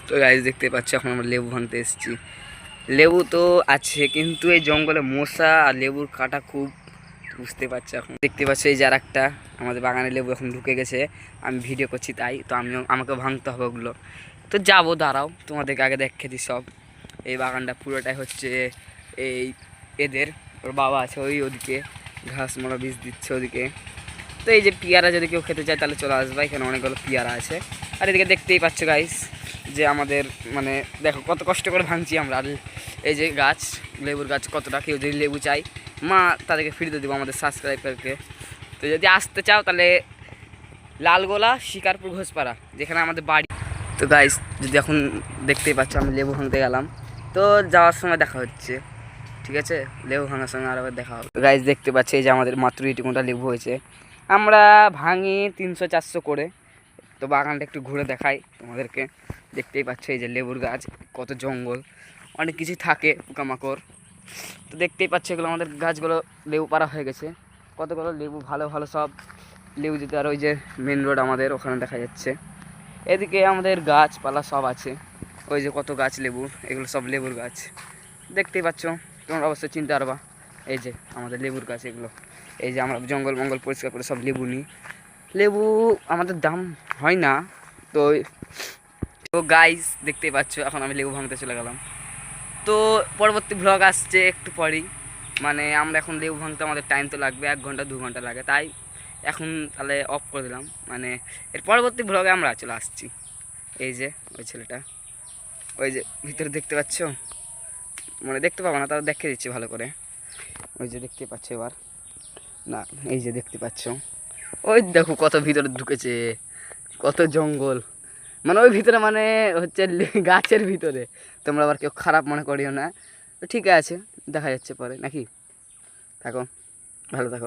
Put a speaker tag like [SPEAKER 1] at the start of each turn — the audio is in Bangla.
[SPEAKER 1] তো গাইস দেখতে পাচ্ছ এখন আমরা লেবু ভাঙতে এসেছি। লেবু তো আছে কিন্তু এই জঙ্গলে মশা আর লেবুর কাটা খুব, বুঝতে পারছো। এখন দেখতে পাচ্ছ এই যে আরেকটা আমাদের বাগানে লেবু এখন ঢুকে গেছে। আমি ভিডিও করছি তাই তো আমাকে ভাঙতে হবে ওগুলো। তো যাবো, দাঁড়াও তোমাদেরকে আগে দেখে দিই সব। এই বাগানটা পুরোটাই হচ্ছে এই এদের, ওর বাবা আছে ওদিকে ঘাস মোড়া বীজ দিচ্ছে ওদিকে। তো এই যে পেয়ারা যদি কেউ খেতে চায় তাহলে চলে আসবে, এখানে অনেকগুলো পেয়ারা আছে। আর এদিকে দেখতেই পাচ্ছ গাইস যে আমাদের মানে দেখো কত কষ্ট করে ভাঙছি আমরা। আর এই যে গাছ, লেবুর গাছ কতটা, কেউ যদি লেবু চাই মা তাদেরকে ফিরিয়ে দেবো আমাদের সাবস্ক্রাইবারকে। তো যদি আসতে চাও তাহলে লালগোলা শিকারপুর ঘোষপাড়া যেখানে আমাদের বাড়ি। তো গাইস যদি এখন দেখতেই পাচ্ছ আমি লেবু ভাঙতে গেলাম, তো যাওয়ার সময় দেখা হচ্ছে, ঠিক আছে? লেবু ভাঙার সঙ্গে আরও দেখা হবে। গাইস দেখতে পাচ্ছি এই যে আমাদের মাত্র কোনটা লেবু হয়েছে। আমরা ভাঙি 300-400 করে। তো বাগানটা একটু ঘুরে দেখাই তোমাদেরকে। দেখতেই পাচ্ছ এই যে লেবুর গাছ, কত জঙ্গল, অনেক কিছু থাকে, পোকামাকড়। তো দেখতেই পাচ্ছ এগুলো আমাদের গাছগুলো লেবু পাড়া হয়ে গেছে। কতগুলো লেবু ভালো ভালো সব লেবু যেতে। আর ওই যে মেন রোড আমাদের ওখানে দেখা যাচ্ছে। এদিকে আমাদের গাছপালা সব আছে, ওই যে কত গাছ লেবুর, এগুলো সব লেবুর গাছ দেখতেই পাচ্ছ। তোমরা অবশ্যই চিনতে পারবা। এই যে আমাদের লেবুর গাছ এগুলো। এই যে আমরা জঙ্গল মঙ্গল পরিষ্কার করে সব লেবু নিই। লেবু আমাদের দাম হয় না। তো তো গাইস দেখতেই পাচ্ছ এখন আমি লেবু ভাঙতে চলে গেলাম। তো পরবর্তী ভ্লগ আসছে একটু পরেই। মানে আমরা এখন লেবু ভাঙতে আমাদের টাইম তো লাগবে, 1 ঘন্টা 2 ঘন্টা লাগে, তাই এখন তাহলে অফ করে দিলাম। মানে এর পরবর্তী ভ্লগে আমরা চলে আসছি। এই যে ওই ছেলেটা, ওই যে ভিতরে দেখতে পাচ্ছ, মানে দেখতে পাবো না তাও দেখে দিচ্ছি ভালো করে। ওই যে দেখতে পাচ্ছ এবার, না এই যে দেখতে পাচ্ছ, ওই দেখো কত ভিতরে ঢুকেছে, কত জঙ্গল। মানে ওই ভিতরে মানে হচ্ছে গাছের ভিতরে। তোমরা আবার কেউ খারাপ মনে করিও না। তো ঠিক আছে, দেখা যাচ্ছে পরে নাকি। থাকো, ভালো থাকো।